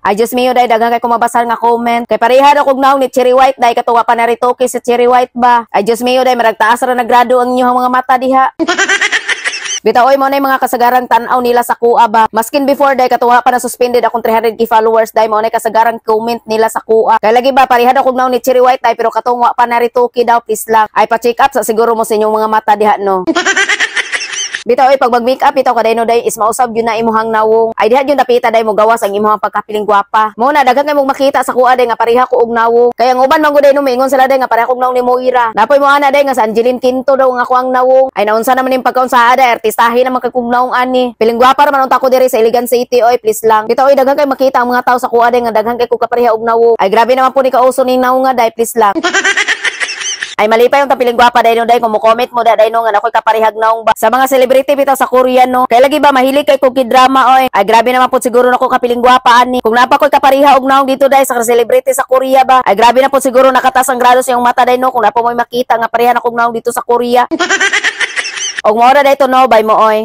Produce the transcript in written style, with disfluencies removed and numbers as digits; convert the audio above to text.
Ay Diyos mio day daghang kay kumabasal nga comment. Kay pareha na kog naong ni Cherry White day katuwa pa na ritoke si Cherry White ba. Ay Diyos mio day maragtaas ra nagrado ang inyong mga mata diha. Bitaw oy mo na mga kasagarang tan-aw nila sa kuha ba. Maskin before day katuwa pa na suspended akong 300k followers day mo na kasagarang comment nila sa kuha. Kay lagi ba pareha ako naong ni Cherry White day pero katungwa pa na ritoke daw please lang. Ay pa-check up sa siguro mo sa inyong mga mata diha no. Bitaw oy pag mag-make up bitaw kaday no day is mausab yun na imuhang nawong. Ay diha yun napita day mo gawas ang imuhang pagkapiling gwapa. Mo na daghan kay mong makita sa kuha day nga pareha ko og nawong. Kaya ang uban man gud day no mingon sila day nga pareha kog nawong ni Moira. Napoy mo ana day nga sa Angeline Quinto daw nga ako ang nawong. Ay naunsa naman ning pagkaunsa day artistahin naman kay kog nawong ani. Piling gwapa ra man unta ko diri sa Iligan City oy please lang. Bitaw oy daghan kay makita ang mga tawo sa kuha day nga daghan kay kog kapareha og nawong. Ay grabe naman po ni kauso ning nawong nga day please lang. Ay malipay yung tapiling gwapa day no day kung mo-comment mo day no nga nakoy kaparehag naong ba sa mga celebrity bitaw sa Korea no. Kay lagi ba mahilig kay kog drama oy. Ay grabe naman po siguro nako kapiling gwapa ani. Kung napa koy kapareha og naong dito day sa celebrity sa Korea ba. Ay grabe na po siguro nakatas ang grados yung mata day no kung napa mo makita nga pareha na kog naong dito sa Korea. Og mo ra day to no bay mo oy.